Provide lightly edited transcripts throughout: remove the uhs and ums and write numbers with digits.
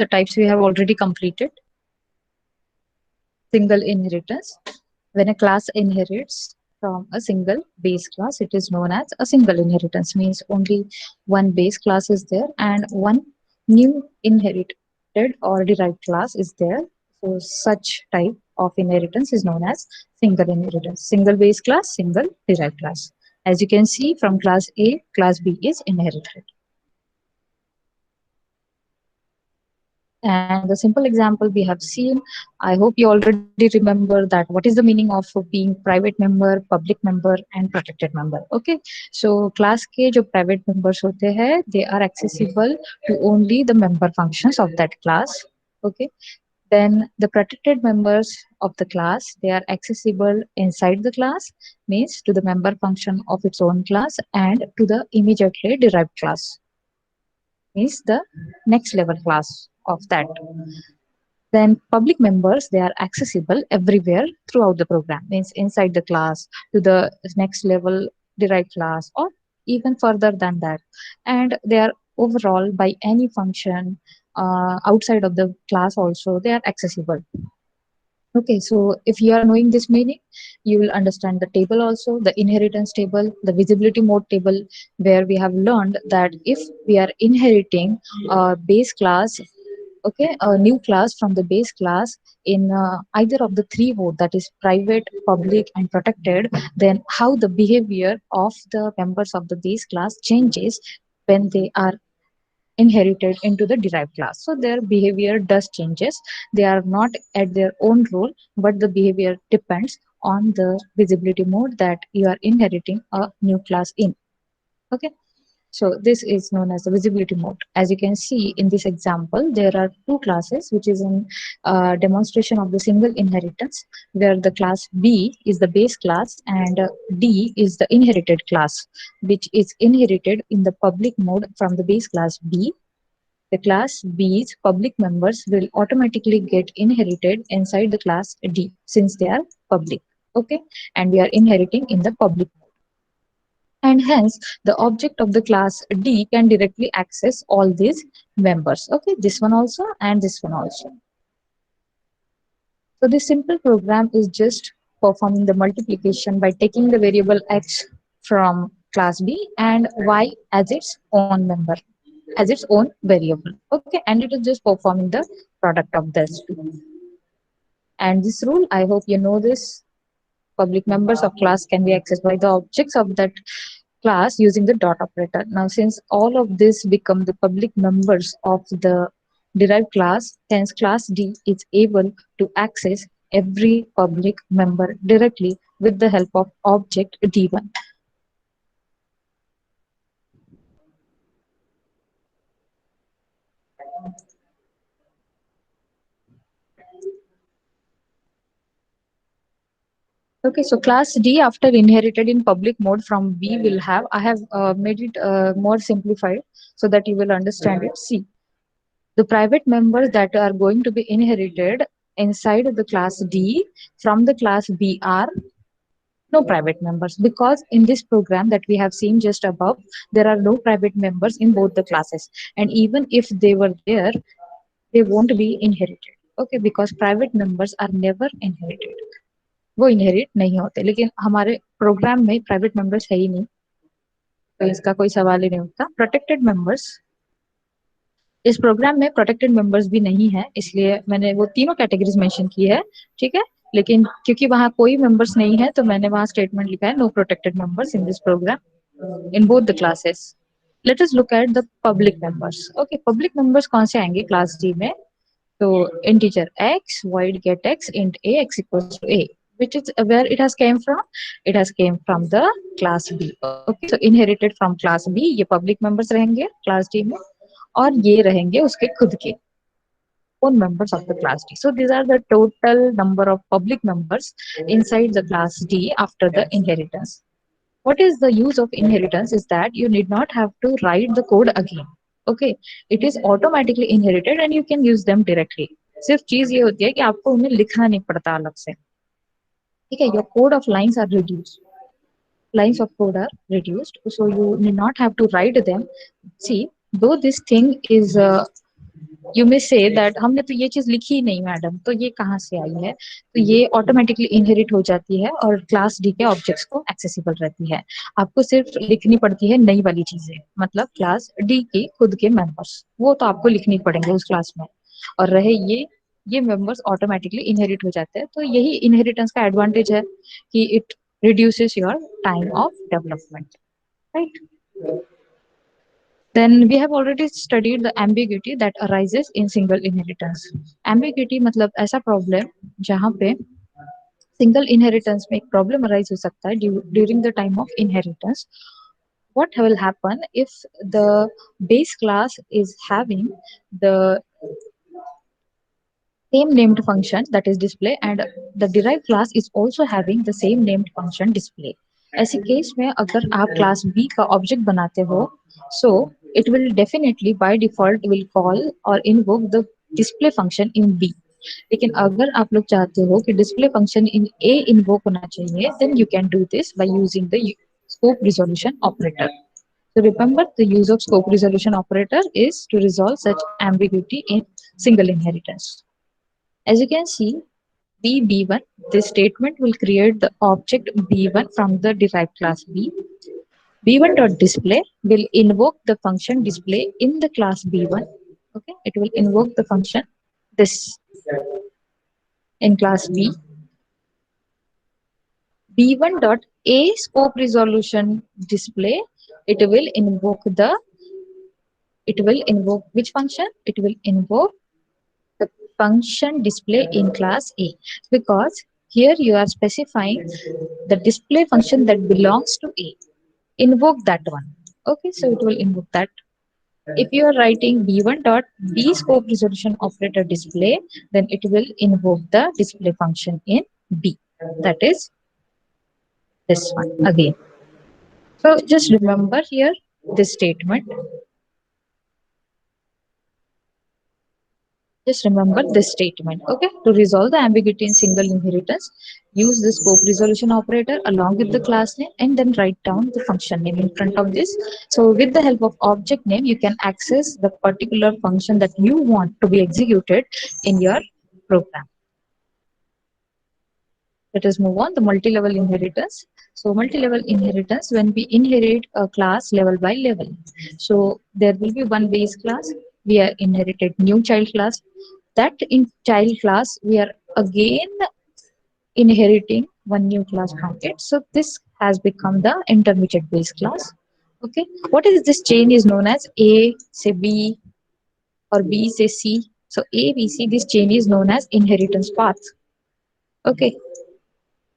The types we have already completed. Single inheritance. When a class inherits from a single base class, it is known as a single inheritance. Means only one base class is there and one new inherited or derived class is there. So such type of inheritance is known as single inheritance. Single base class, single derived class. As you can see from class A, class B is inherited. And the simple example we have seen, I hope you already remember that what is the meaning of being private member, public member and protected member. Okay, so class के जो private members होते हैं, they are accessible to only the member functions of that class. Okay, then the protected members of the class, they are accessible inside the class, means to the member function of its own class and to the immediately derived class, means the next level class of that. Then public members, they are accessible everywhere throughout the program, means inside the class, to the next level derived class, or even further than that. And they are overall by any function outside of the class also, they are accessible. Okay, so if you are knowing this meaning, you will understand the table also, the inheritance table, the visibility mode table, where we have learned that if we are inheriting a base class, okay, a new class from the base class in either of the three mode, that is private, public and protected, then how the behavior of the members of the base class changes when they are inherited into the derived class. So their behavior does changes. They are not at their own role, but the behavior depends on the visibility mode that you are inheriting a new class in. Okay, so this is known as the visibility mode. As you can see in this example, there are two classes, which is in demonstration of the single inheritance, where the class B is the base class and D is the inherited class, which is inherited in the public mode from the base class B. The class B's public members will automatically get inherited inside the class D since they are public. Okay, and we are inheriting in the public mode, and hence the object of the class D can directly access all these members. Okay, this one also and this one also. So this simple program is just performing the multiplication by taking the variable x from class B and y as its own member, as its own variable. Okay, and it is just performing the product of this two. And this rule, I hope you know this, public members of class can be accessed by the objects of that class using the dot operator. Now, since all of this become the public members of the derived class, hence class D is able to access every public member directly with the help of object D1. Okay, so class D after inherited in public mode from B will have, I have made it more simplified so that you will understand it. See, the private members that are going to be inherited inside of the class D from the class B are no private members, because in this program that we have seen just above, there are no private members in both the classes. And even if they were there, they won't be inherited. Okay, because private members are never inherited. वो inherit नहीं होते, लेकिन हमारे programme में private members है ही नहीं, तो इसका कोई सवाल ही नहीं उठता. प्रोटेक्टेड मेंबर्स, इस प्रोग्राम में प्रोटेक्टेड मेंबर्स भी नहीं है, इसलिए मैंने वो तीनों कैटेगरीज मेंशन की है. ठीक है, लेकिन क्योंकि वहां कोई मेंबर्स नहीं है, तो मैंने वहां स्टेटमेंट लिखा है no protected members in this program in both the classes. Let us look at the public members. Okay, public members कौन से आएंगे क्लास डी में? तो integer x, void get x, int a, x equals to a, which is where it has came from. It has came from the class B. Okay, so inherited from class B, ये public members रहेंगे class D में, और ये रहेंगे उसके खुद के own members of the class D. So these are the total number of public members inside the class D after the inheritance. What is the use of inheritance is that you need not have to write the code again. Okay, it is automatically inherited and you can use them directly. सिर्फ चीज ये होती है कि आपको उन्हें लिखना नहीं पड़ता अलग से. ठीक है, your code of lines are reduced. Lines of code are reduced, so you need not have to write them. See, though this thing is you may say that हमने तो ये चीज लिखी ही नहीं मैडम, तो ये कहाँ से आई है? तो ये ऑटोमेटिकली इनहेरिट हो जाती है और क्लास डी के ऑब्जेक्ट्स को एक्सेसिबल रहती है। आपको सिर्फ लिखनी पड़ती है नई वाली चीजें, मतलब क्लास डी की खुद के मेंबर्स, वो तो आपको लिखनी पड़ेंगे उस क्लास में। और रहे ये मेंबर्स ऑटोमेटिकली इनहेरिट हो जाते हैं। तो यही इनहेरिटेंस का एडवांटेज है कि it reduces your time of development, right? Then we have already studied the ambiguity that arises in single inheritance. Ambiguity मतलब ऐसा problem जहाँ पे single inheritance में एक problem arise हो सकता है during the time of inheritance. What will happen if the base class is having the same named function, that is display, and the derived class is also having the same named function display. ऐसे case में अगर आप class B का object बनाते हो, so it will definitely by default will call or invoke the display function in B. लेकिन अगर आप लोग चाहते हो कि display function in A invoke होना चाहिए, then you can do this by using the scope resolution operator. So remember, the use of scope resolution operator is to resolve such ambiguity in single inheritance. As you can see, B1, this statement will create the object B1 from the derived class B. B1.display will invoke the function display in the class B1. Okay, it will invoke the function this in class B. B1.a scope resolution display, it will invoke which function? It will invoke the function display in class A, because here you are specifying the display function that belongs to A. Invoke that one. Okay, so it will invoke that. If you are writing b1 dot b scope resolution operator display, then it will invoke the display function in B. That is this one again. So just remember here this statement. Just remember this statement, okay? To resolve the ambiguity in single inheritance, use the scope resolution operator along with the class name and then write down the function name in front of this. So with the help of object name, you can access the particular function that you want to be executed in your program. Let us move on, the multi-level inheritance. So multi-level inheritance, when we inherit a class level by level. So there will be one base class, we are inherited new child class. That in child class, we are again inheriting one new class from it. So this has become the intermediate base class. Okay, what is this chain is known as A say B or B say C. So A, B, C, this chain is known as inheritance path. Okay,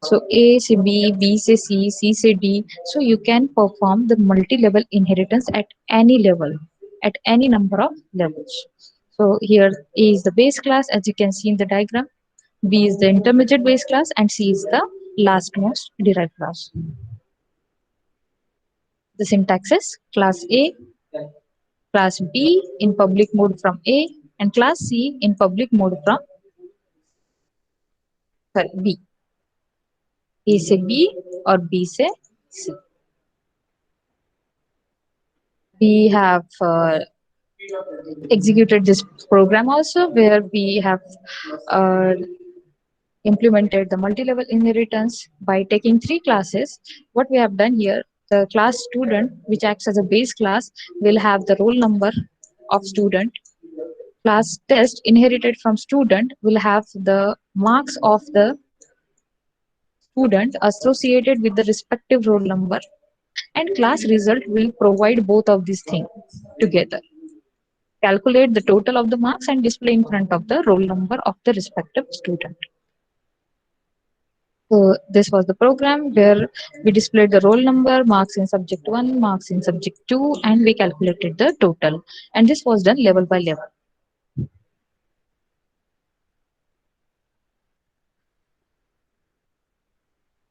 so A say B, B say C, C say D. So you can perform the multi-level inheritance at any level, at any number of levels. So here A is the base class, as you can see in the diagram. B is the intermediate base class and C is the lastmost derived class. The syntax is class A, class B in public mode from A, and class C in public mode from B. A say B or B say C. We have executed this program also, where we have uh, implemented the multi-level inheritance by taking three classes. What we have done here, the class student, which acts as a base class, will have the roll number of student. Class test inherited from student will have the marks of the student associated with the respective roll number, and class result will provide both of these things together. Calculate the total of the marks and display in front of the roll number of the respective student. So this was the program where we displayed the roll number, marks in subject 1, marks in subject 2, and we calculated the total. And this was done level by level.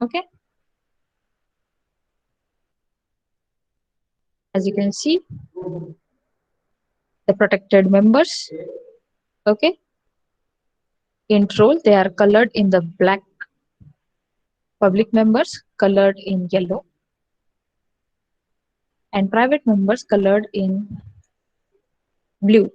Okay. As you can see, the protected members, okay, in roll, they are colored in the black, public members colored in yellow, and private members colored in blue.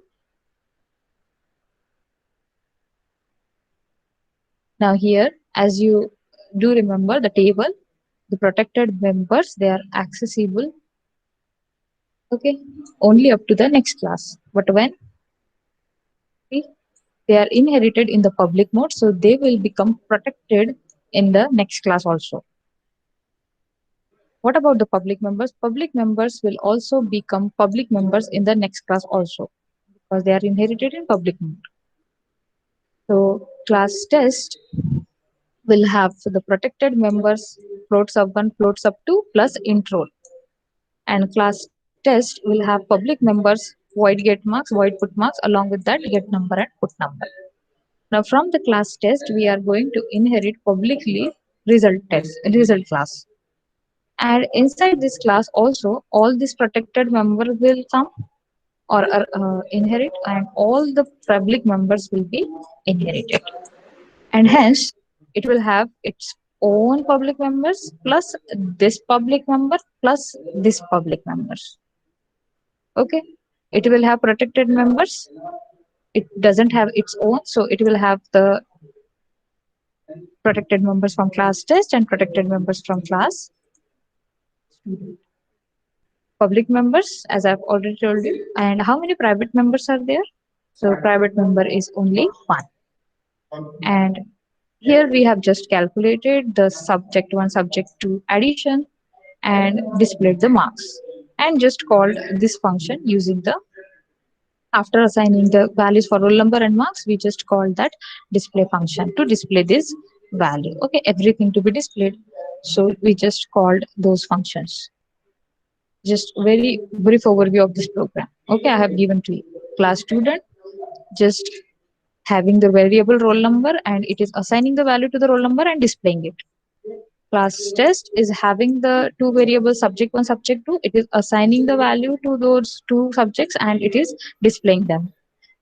Now here, as you do remember the table, the protected members, they are accessible, okay, only up to the next class. But when they are inherited in the public mode, so they will become protected in the next class also. What about the public members? Public members will also become public members in the next class also because they are inherited in public mode. So class test will have the protected members floats up 1, floats up 2 plus intro. And class test will have public members void get marks, void put marks, along with that get number and put number. Now from the class test, we are going to inherit publicly result class. And inside this class also, all these protected members will come or inherit, and all the public members will be inherited. And hence, it will have its own public members plus this public member plus this public members. Okay, it will have protected members. It doesn't have its own, so it will have the protected members from class test and protected members from class public members, as I've already told you. And how many private members are there? So private member is only one. And here we have just calculated the subject 1, subject 2 addition and displayed the marks and just called this function using the after assigning the values for roll number and marks, we just called that display function to display this value. Okay, everything to be displayed. So we just called those functions. Just very brief overview of this program. Okay, I have given to you. Class student just having the variable roll number and it is assigning the value to the roll number and displaying it. Class test is having the two variables subject 1, subject 2. It is assigning the value to those two subjects and it is displaying them.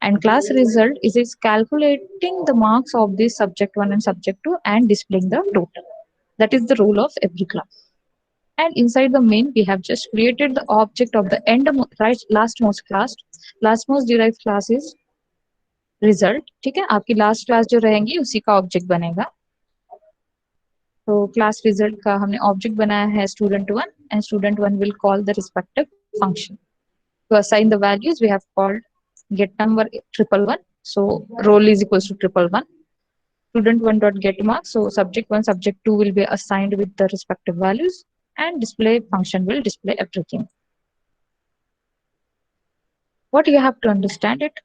And class result is calculating the marks of this subject 1 and subject 2 and displaying the total. That is the role of every class. And inside the main, we have just created the object of the end right lastmost class. Lastmost derived class is result. ठीक है, आपकी last class जो रहेंगी उसी का object बनेगा. तो class result का हमने ऑब्जेक्ट बनाया है student1 and student1 will call the respective function. To assign the values, we have called get number triple one. So roll is equals to triple one. Student1 dot get marks. So subject 1, subject 2 will be assigned with the respective values, and display function will display everything. What you have to understand it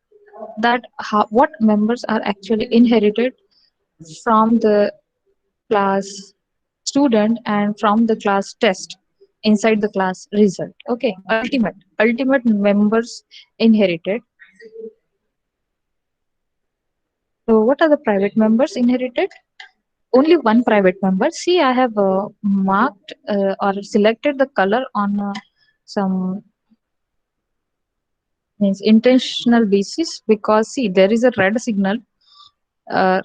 that what members are actually inherited from the class student and from the class test inside the class result. Okay, ultimate members inherited. So what are the private members inherited? Only one private member. See, I have marked or selected the color on some means intentional basis because see there is a red signal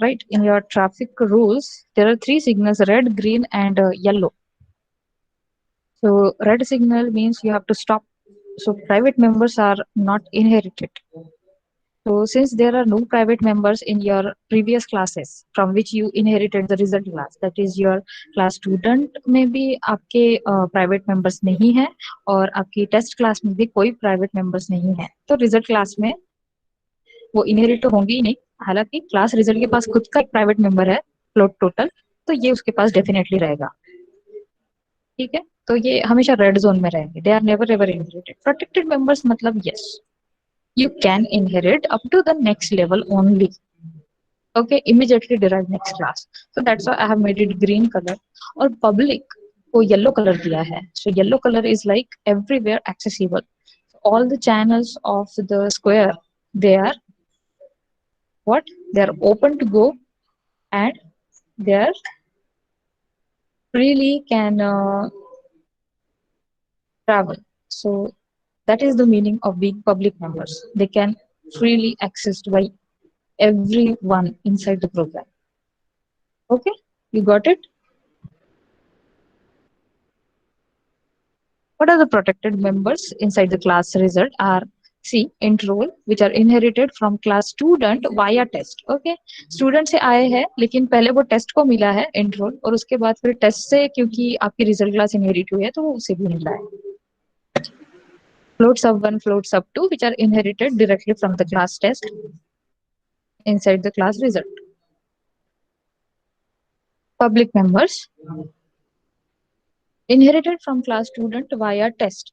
right in your traffic rules. There are three signals: red, green, and yellow. So red signal means you have to stop. So private members are not inherited. So since there are no private members in your previous classes from which you inherited the result class, that is your class student में भी आपके private members नहीं है और आपकी test class में भी कोई private members नहीं है, तो result class में वो inherit तो होंगे ही नहीं. हालांकि class result के पास खुद का एक private member है float total, तो ये उसके पास definitely रहेगा. ठीक है, तो ये हमेशा रेड जोन में रहेंगे. They are never ever inherited. Protected members मतलब yes, you can inherit up to the next level only. Okay, immediately derived next class. So that's why I have made it green color. और public को yellow color दिया है. So yellow color is like everywhere accessible. All the channels of the square, they are what? They are open to go and they are freely can travel. So that is the meaning of being public members. They can freely accessed by everyone inside the program. Okay, you got it? What are the protected members inside the class result are C int roll which are inherited from class student via test. Okay, student से आए हैं लेकिन पहले वो test को मिला है int roll, और उसके बाद फिर टेस्ट से क्योंकि आपकी रिजल्ट क्लास इनहेरिट हुई है तो वो उसे भी मिला है। Float sub 1, float sub 2, which are inherited directly from the class test inside the class result. Public members inherited from class student via test.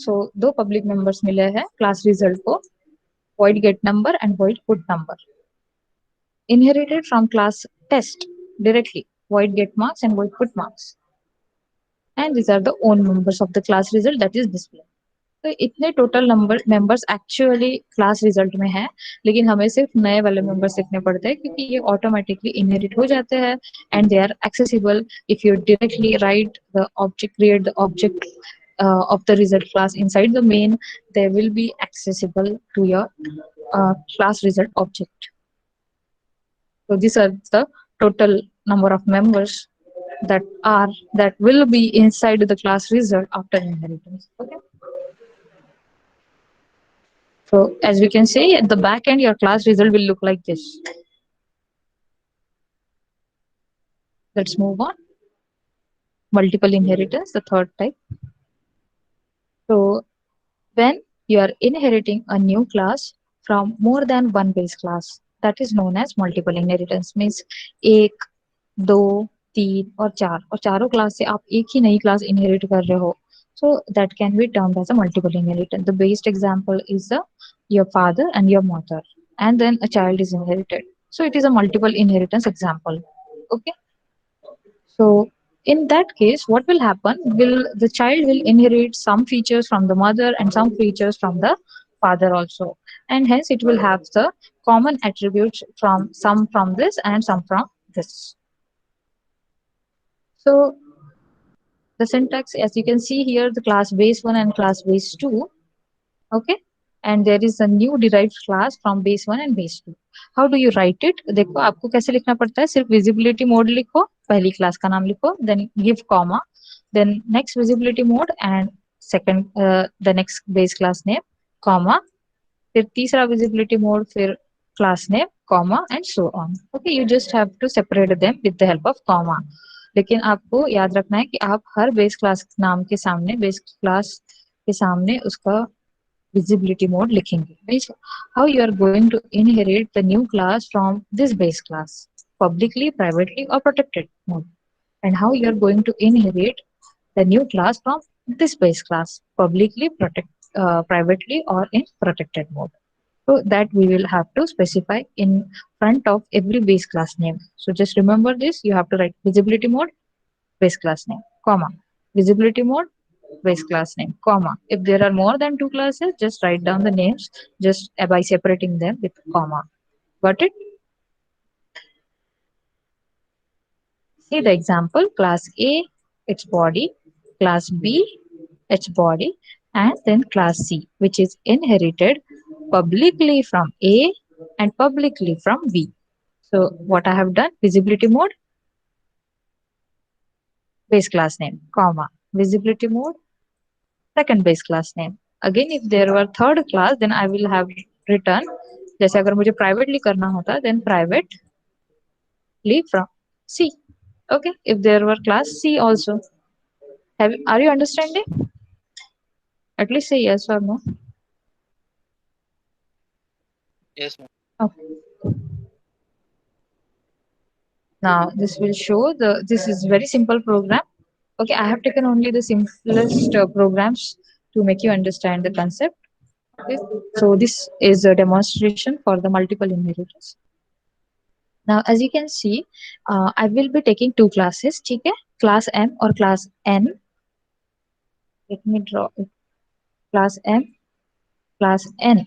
So दो public members मिले हैं class result को, void get number and void put number. Inherited from class test directly, void get marks and void put marks. And these are the own members of the class result that is displayed. तो इतने total number members actually class result में है, लेकिन हमें सिर्फ नए वाले members लिखने पड़ते हैं क्योंकि ये ऑटोमेटिकली इनहेरिट हो जाते हैं and they are accessible if you directly write the object, create the object of the result class inside the main, they will be accessible to your class result object. So these are the total number of members that will be inside the class result after inheritance. Okay. So as we can see at the back end, your class result will look like this. Let's move on. Multiple inheritance, the third type. So when you are inheriting a new class from more than one base class, that is known as multiple inheritance. Means एक, दो, तीन और चार, और चारों class से आप एक ही नई क्लास इनहेरिट कर रहे हो. So that can be termed as a multiple inheritance. The best example is your father and your mother, and then a child is inherited. So it is a multiple inheritance example. Okay. So in that case, what will happen? Will the child will inherit some features from the mother and some features from the father also, and hence it will have the common attributes from some from this and some from this. So the syntax, as you can see here, the class base 1 and class base 2. Okay, and there is a new derived class from base 1 and base 2. How do you write it? देखो आपको कैसे लिखना पड़ता है, सिर्फ visibility mode लिखो, पहली class का नाम लिखो, then give comma, then next visibility mode and second the next base class name, comma, फिर तीसरा visibility mode, फिर class name, comma and so on. Okay, you just have to separate them with the help of comma. लेकिन आपको याद रखना है कि आप हर बेस क्लास नाम के सामने, बेस क्लास के सामने उसका visibility mode लिखेंगे. Means how you are going to inherit the new class from this base class, publicly, privately or protected mode, and how you are going to inherit the new class from this base class, publicly, privately or in protected mode. So that we will have to specify in front of every base class name. So just remember this, you have to write visibility mode, base class name, comma, visibility mode, base class name, comma. If there are more than two classes, just write down the names just by separating them with comma. Got it? See the example, class A, its body, class B, its body, and then class C, which is inherited publicly from A and publicly from B. So what I have done, visibility mode, base class name, comma, visibility mode, second base class name. Again, if there were third class, then I will have written, जैसे अगर मुझे privately करना होता, then privately from C. Okay, if there were class C also. Are you understanding? At least say yes or no. Yes, ma'am. Okay. Now this will show this is very simple program. Okay, I have taken only the simplest programs to make you understand the concept. Okay. So this is a demonstration for the multiple inheritance. Now as you can see, I will be taking two classes, ठीक है? Class M or class N. Let me draw it. Class M, class N.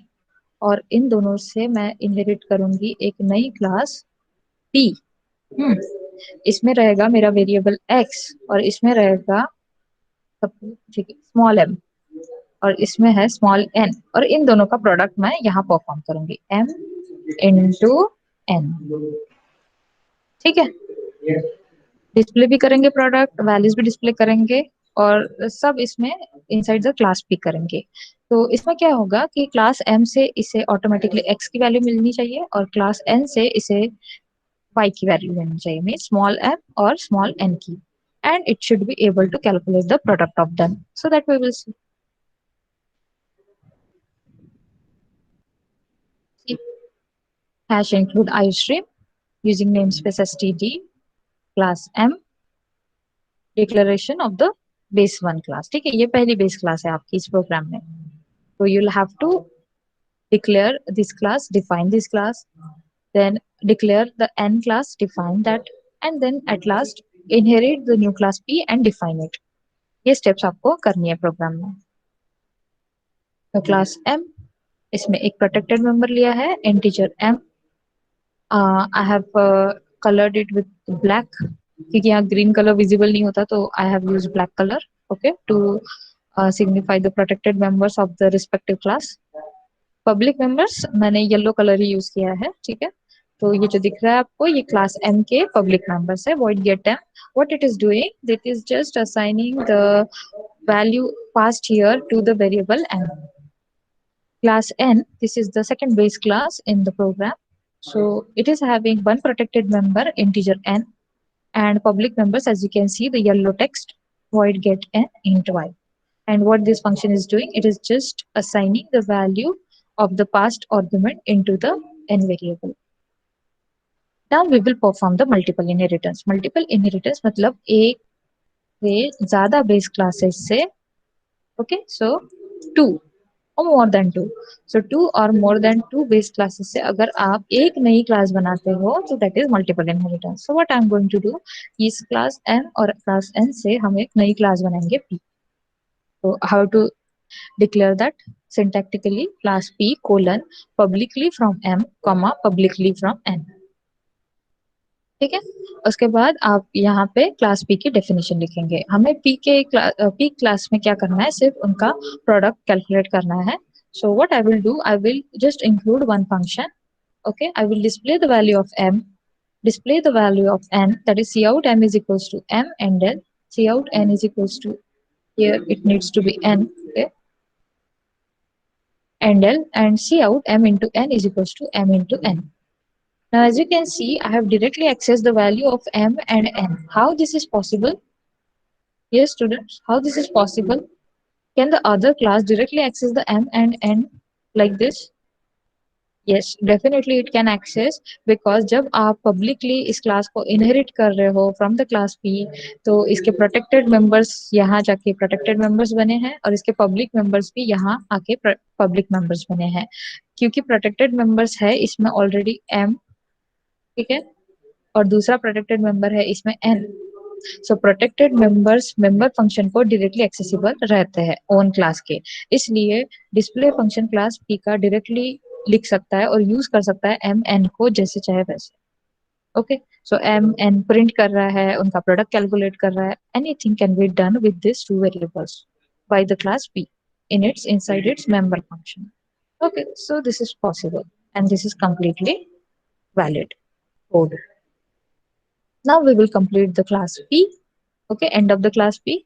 और इन दोनों से मैं inherit करूंगी एक नई class P. इसमें रहेगा मेरा वेरिएबल x और इसमें रहेगा ठीक है स्मॉल m और इसमें है स्मॉल n, और इन दोनों का प्रोडक्ट मैं यहाँ परफॉर्म करूंगी m इंटू n. ठीक है, डिस्प्ले भी करेंगे प्रोडक्ट, वैल्यूज भी डिस्प्ले करेंगे, और सब इसमें इनसाइड द क्लास पी करेंगे। तो इसमें क्या होगा कि क्लास एम से इसे ऑटोमेटिकली एक्स की वैल्यू मिलनी चाहिए और क्लास एन से इसे वाई की वैल्यू मिलनी चाहिए, मीन स्मॉल एम और स्मॉल एन की, and it should be able to calculate the product of them, so that we will see. Hash include iStream using namespace std class m declaration of the base one class। ठीक है, ये पहली base class है आपकी इस programme में। तो you'll have to declare this class, define this class, then declare the n class, define that, and then at last inherit the new class p and define it। ये steps आपको करनी है programme में। तो class m, इसमें एक protected member लिया है integer m। I have coloured it with black क्योंकि यहाँ ग्रीन कलर विजिबल नहीं होता, तो I have use black colour, okay, to signify the protected members of the respective class. Public members मैंने येलो कलर ही use किया है, ठीक है। तो ये जो दिख रहा है आपको, ये क्लास एम के पब्लिक मेंबर्स है। void get m, what it is doing, that is just assigning the value passed here to the variable m। Class n, this is the second base class in the program, so it is having one protected member integer n and public members, as you can see the yellow text, void get n int y। And what this function is doing, it is just assigning the value of the passed argument into the n variable। Now we will perform the multiple inheritance। multiple inheritance मतलब एक से ज्यादा base classes से, okay, so two or more than two, so two or more than two base classes से अगर आप एक नई क्लास बनाते हो तो that is multiple inheritance। so what I'm going to do, इस क्लास m और क्लास n से हम एक नई क्लास बनाएंगे p। so how to declare that, syntactically class p colon publicly from m comma publicly from n। ठीक है, उसके बाद आप यहाँ पे क्लास पी की डेफिनेशन लिखेंगे। हमें पी क्लास में क्या करना है, सिर्फ उनका प्रोडक्ट कैलकुलेट करना है। So what I will do, I will just include one function, okay, I will display the value of m, display the value of n, that is cout m is equals to m and then cout n is equals to, here it needs to be n, okay, and l, and cout m into n is equals to m into n। Now, as you can see, I have directly accessed the value of m and n. How this is possible? Yes, students, how this is possible? Can the other class directly access the m and n like this? Yes, definitely it can access, because जब आप publicly इस class को inherit कर रहे हो from the class P, तो इसके protected members यहाँ जाके protected members बने हैं और इसके public members भी यहाँ आके public members बने हैं। क्योंकि protected members है इसमें already m, ठीक है, और दूसरा प्रोटेक्टेड मेंबर है इसमें n। सो प्रोटेक्टेड मेंबर्स मेंबर फंक्शन को डायरेक्टली एक्सेसिबल रहते हैं ओन क्लास के, इसलिए डिस्प्ले फंक्शन क्लास p का डायरेक्टली लिख सकता है और यूज कर सकता है m n को जैसे चाहे वैसे। ओके, सो m n प्रिंट कर रहा है, उनका प्रोडक्ट कैलकुलेट कर रहा है, anything can be done with this two variables by the class p in its inside its member function। okay, so this is possible and this is completely valid code। Now we will complete the class P, okay, end of the class P।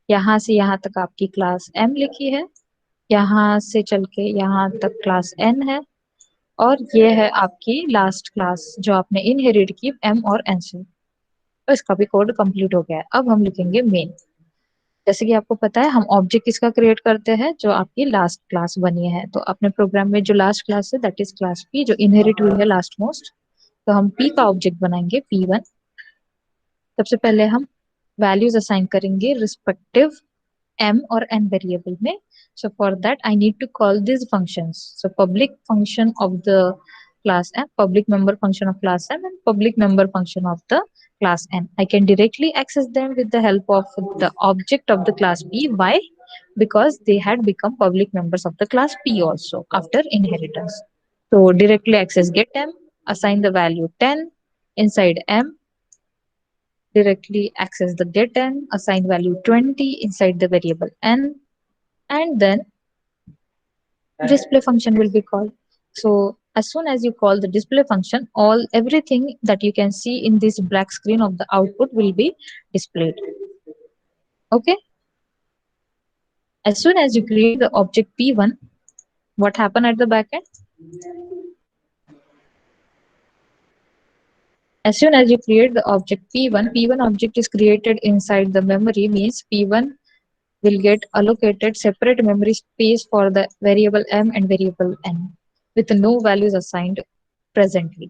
यहाँ से यहाँ तक आपकी class M लिखी है, यहाँ से चल के यहाँ तक क्लास N है, और ये है आपकी लास्ट क्लास जो आपने इनहेरिट की M और N से। तो इसका भी कोड कंप्लीट हो गया है। अब हम लिखेंगे मेन। जैसे कि आपको पता है हम ऑब्जेक्ट किसका क्रिएट करते हैं, जो आपकी लास्ट क्लास बनी है। तो अपने प्रोग्राम में जो लास्ट क्लास है दैट इज क्लास P, जो इनहेरिट हुई है लास्ट मोस्ट। तो हम P का ऑब्जेक्ट बनाएंगे P1। सबसे पहले हम वैल्यूज असाइन करेंगे रिस्पेक्टिव m और n वेरिएबल में। so for that I need to call these functions। so public function of the class m, public member function of class m, and public member function of the class n, I can directly access them with the help of the object of the class p। why? Because they had become public members of the class p also after inheritance। so directly access get m, assign the value 10 inside m, directly access the get n, assign value 20 inside the variable n, and then display function will be called। so as soon as you call the display function, everything that you can see in this black screen of the output will be displayed। okay, As soon as you create the object P1, what happened at the back end? As soon as you create the object P1 object is created inside the memory, means P1 will get allocated separate memory space for the variable m and variable n with no values assigned presently.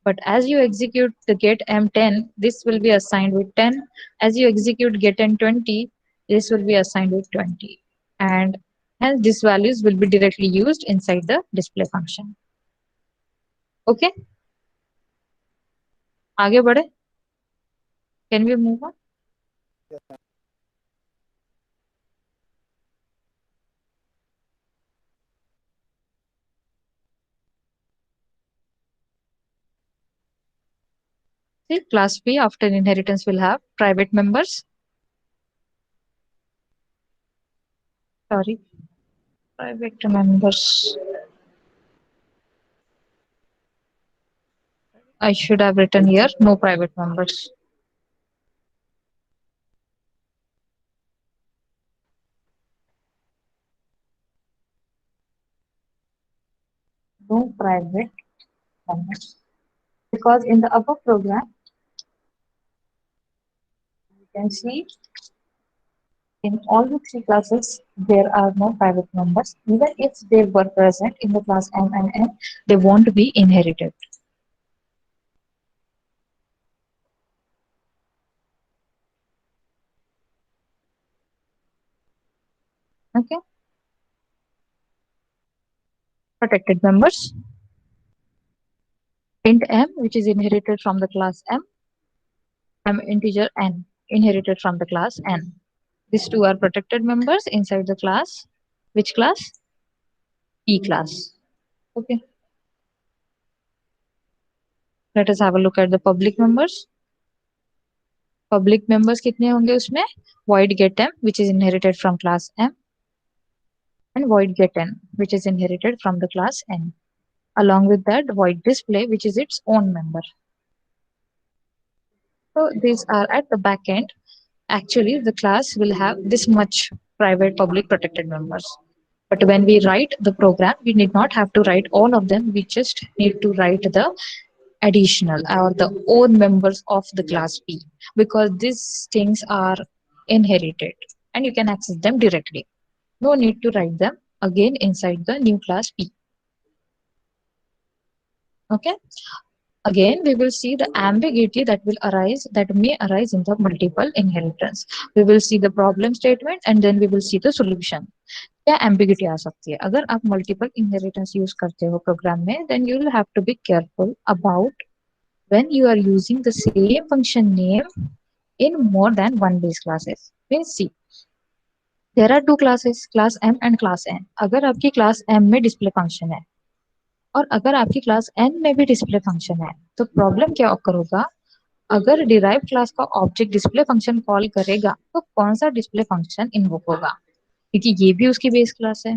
But as you execute the get m10, this will be assigned with 10. As you execute get m20, this will be assigned with 20. And hence these values will be directly used inside the display function. Okay, आगे बढ़े. Can we move on? Yes, ma'am. See, class P after inheritance will have private members. Sorry, private members. I should have written here no private members. No private members. Because in the above program, you can see in all the three classes, there are no private members. Even if they were present in the class M and N, they won't be inherited. Okay. Protected members. Int M, which is inherited from the class M integer N, inherited from the class N. These two are protected members inside the class. Which class? P class. Okay. Let us have a look at the public members. Public members कितने होंगे उसमें? Void get M, which is inherited from class M, and void get N, which is inherited from the class N. Along with that, void display, which is its own member. So these are at the back end. Actually, the class will have this much private, public, protected members. But when we write the program, we need not have to write all of them. We just need to write the additional or the own members of the class P, because these things are inherited and you can access them directly. No need to write them again inside the new class P. Okay. Again, we will see the ambiguity that may arise in the multiple inheritance. We will see the problem statement and then we will see the solution. क्या ambiguity आ सकती है? अगर आप multiple inheritance use करते हो program में, then you will have to be careful about when you are using the same function name in more than one base classes. Means see, there are two classes, class M and class N. अगर आपकी class M में display function है और अगर आपकी class n में भी display function है, तो प्रॉब्लम क्या occur होगा? अगर डिराइव क्लास का ऑब्जेक्ट डिस्प्ले फंक्शन कॉल करेगा तो कौन सा डिस्प्ले फंक्शन इन्वोक होगा? क्योंकि ये भी उसकी बेस क्लास है,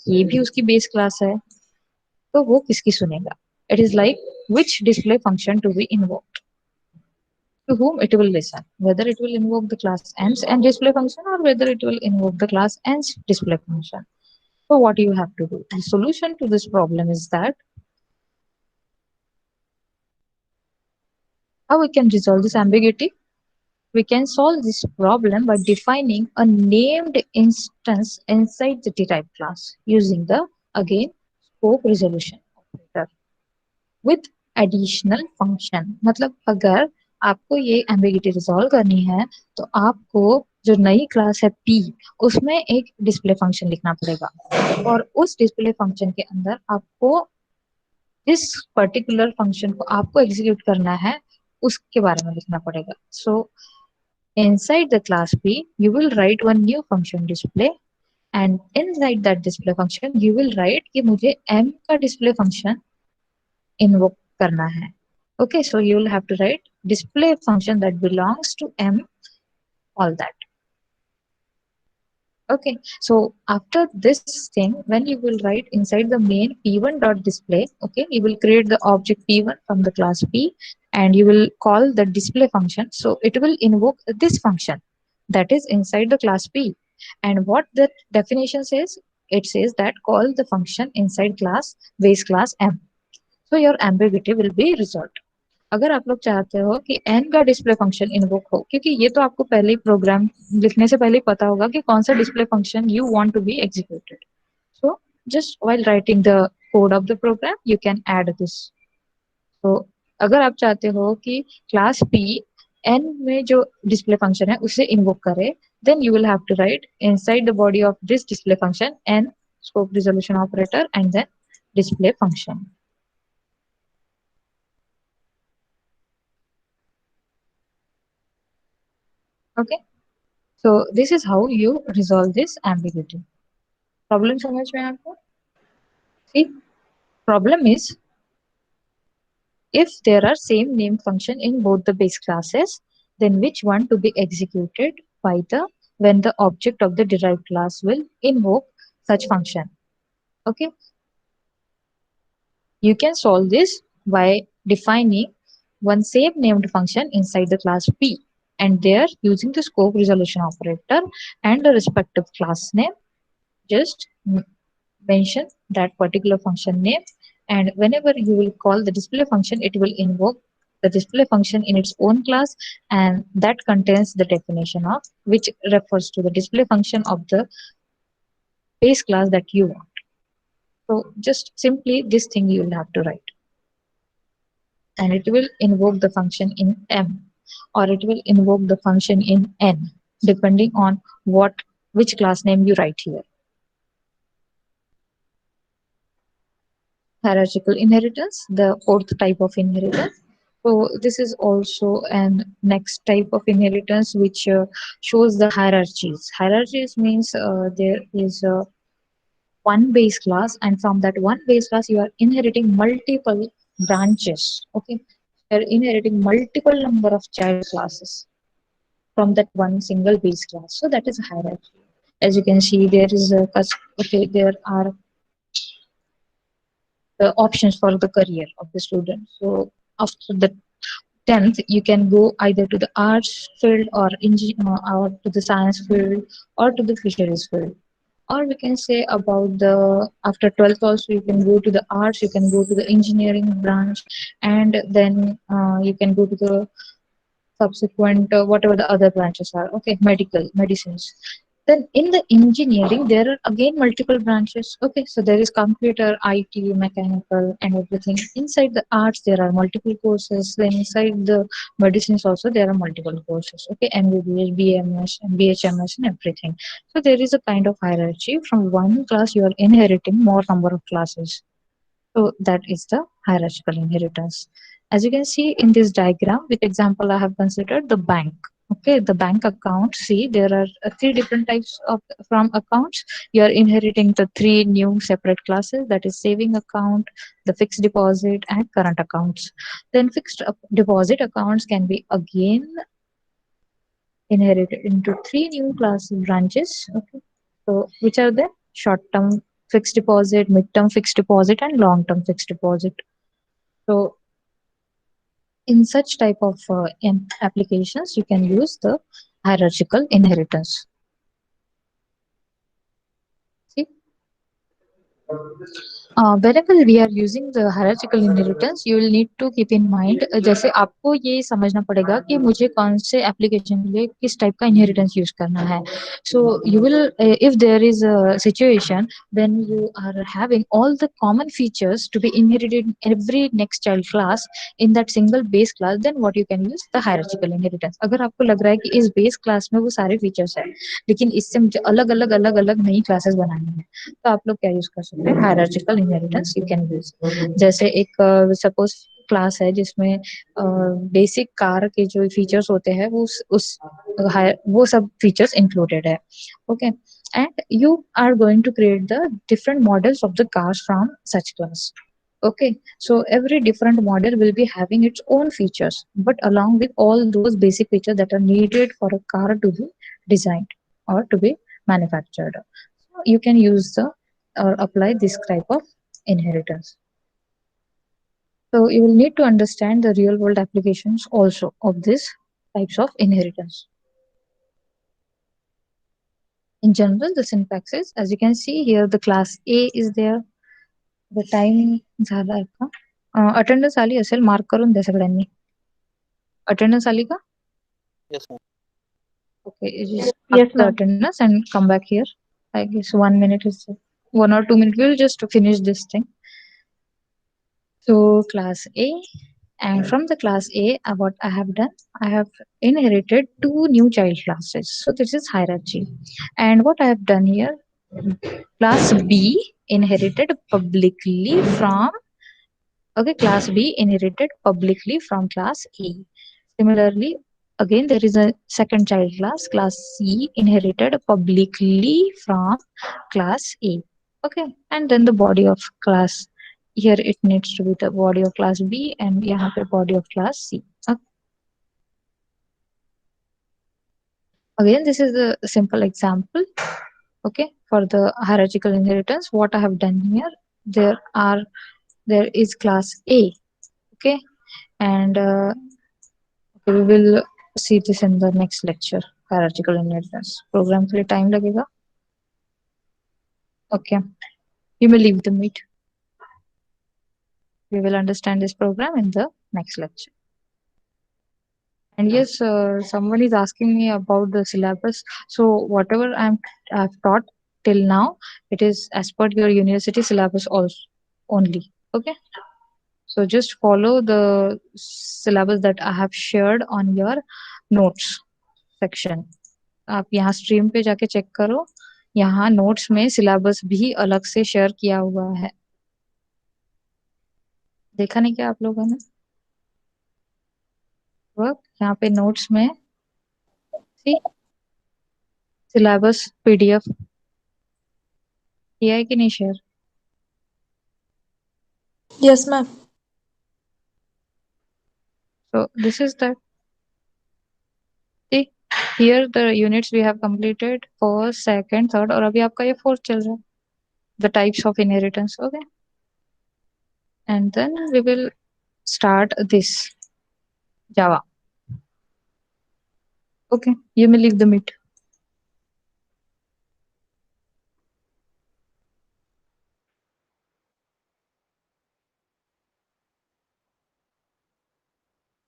ये भी उसकी बेस क्लास है, तो वो किसकी सुनेगा? It is like which display function to be invoked, to whom it will listen, whether it will invoke the class n's and display function or whether it will invoke the class n's display function. So what you have to do? The solution to this problem is that how we can resolve this ambiguity? We can solve this problem by defining a named instance inside the derived class using the, again, scope resolution operator with additional function. मतलब अगर आपको ये ambiguity resolve करनी है तो आपको जो नई क्लास है P उसमें एक डिस्प्ले फंक्शन लिखना पड़ेगा और उस डिस्प्ले फंक्शन के अंदर आपको जिस पर्टिकुलर फंक्शन को आपको एग्जीक्यूट करना है उसके बारे में लिखना पड़ेगा. So inside the class P, you will write one new function display, and inside that display function, you will write कि मुझे M का display function invoke करना है. Okay, so you will have to write display function that belongs to M, all that. Okay, so after this thing, when you will write inside the main P1 dot display, okay, you will create the object P1 from the class P and you will call the display function. So it will invoke this function that is inside the class P. And what the definition says, it says that call the function inside class base class m. So your ambiguity will be resolved. अगर आप लोग चाहते हो कि n का display function invoke हो, क्योंकि ये तो आपको पहले ही प्रोग्राम लिखने से पहले ही पता होगा कि कौन सा display function you want to be executed. So just while writing the code of the program, you can add this. तो अगर आप चाहते हो कि क्लास p n में जो डिस्प्ले फंक्शन है उसे इन्वोक करे, then you will have to write inside the body of this display function n scope resolution operator and then display function. Okay, so this is how you resolve this ambiguity. Problem समझ में आपको? See, problem is if there are same name function in both the base classes, then which one to be executed by the when the object of the derived class will invoke such function. Okay, you can solve this by defining one same named function inside the class P, and there using the scope resolution operator and the respective class name, just mention that particular function name, and whenever you will call the display function, it will invoke the display function in its own class, and that contains the definition of which refers to the display function of the base class that you want. So just simply this thing you will have to write, and it will invoke the function in m, or it will invoke the function in n, depending on which class name you write here. Hierarchical inheritance, the fourth type of inheritance. So this is also an next type of inheritance which shows the hierarchies. Hierarchies means there is one base class, and from that one base class you are inheriting multiple branches. Okay, you are inheriting multiple number of child classes from that one single base class. So that is a hierarchy. As you can see, there is a okay, there are the options for the career of the student. So after the 10th, you can go either to the arts field or to the science field or to the fisheries field. Or we can say about the after 12th also you can go to the arts, you can go to the engineering branch, and then you can go to the subsequent whatever the other branches are. Okay, medical medicines. Then in the engineering there are again multiple branches. Okay, so there is computer, it, mechanical, and everything. Inside the arts there are multiple courses. Then inside the medicines also there are multiple courses. Okay, mbbs, bms, and bhms, and everything. So there is a kind of hierarchy. From one class you are inheriting more number of classes. So that is the hierarchical inheritance. As you can see in this diagram, with example, I have considered the bank. Okay, the bank account. See, there are three different types of from accounts. You are inheriting the three new separate classes, that is saving account, the fixed deposit, and current accounts. Then fixed deposit accounts can be again inherited into three new class branches. Okay, so which are the short term fixed deposit, mid term fixed deposit, and long term fixed deposit. So in such type of applications, you can use the hierarchical inheritance. See, whenever we are using the hierarchical inheritance, you will need to keep in mind, जैसे आपको ये समझना पड़ेगा कि मुझे कौन से application के लिए किस टाइप का inheritance यूज करना है. So you will, if there is a situation when you are having all the common features to be inherited in every next child class in that single base class, then what you can use the hierarchical inheritance. अगर आपको लग रहा है कि इस base class में वो सारे features है, लेकिन इससे मुझे अलग अलग नई classes बनानी है, तो आप लोग क्या यूज कर सकते हैं, हायरार्चिकल इनहेरिटेंस यू कैन यूज. जैसे एक सपोज क्लास है जिसमें बेसिक कार के जो फीचर्स होते हैं वो सब फीचर्स इंक्लूडेड है. Okay, and you are going to create the different models of the cars from such class. Okay, so every different model will be having its own features, but along with all those basic features that are needed for a car to be designed or to be manufactured, you can use the or apply this type of inheritance. So you will need to understand the real world applications also of these types of inheritance. In general, the syntax is, as you can see here, the class A is there. The time झाला आहे का? Attendance आली असेल, mark करून द्या सगळ्यांनी. Attendance आली का? Yes, ma'am. Okay, you just Yes, mark the ma'am. attendance and come back here. I guess 1 minute is 1 or 2 minutes. We'll just finish this thing. So class A, and from the class A, what I have done, I have inherited two new child classes. So this is hierarchy. And what I have done here, class B inherited publicly from, okay, class B inherited publicly from class A. Similarly, again, there is a second child class C, inherited publicly from class A. Okay, and then the body of class. Here it needs to be the body of class B, and यहाँ पे body of class C. Okay. Again, this is a simple example. Okay, for the hierarchical inheritance, what I have done here, there is class A. Okay, and we will see this in the next lecture. Hierarchical inheritance program के लिए time लगेगा. Okay, you may leave the meet. We will understand this program in the next lecture. And yes, someone is asking me about the syllabus. So whatever I've taught till now, it is as per your university syllabus also only. Okay. So just follow the syllabus that I have shared on your notes section. आप यहाँ stream पे जाके check करो, यहाँ notes में syllabus भी अलग से शेयर किया हुआ है. देखा नहीं क्या आप लोगों ने? वर्क यहाँ पे नोट्स में सी सिलेबस पीडीएफ किया है कि नहीं share? Yes, ma'am. So this is that. See, here the units we have completed first, second, third, और अभी आपका ये fourth चल रहा है. The types of inheritance, okay? And then we will start this Java. Okay, you may leave the meet.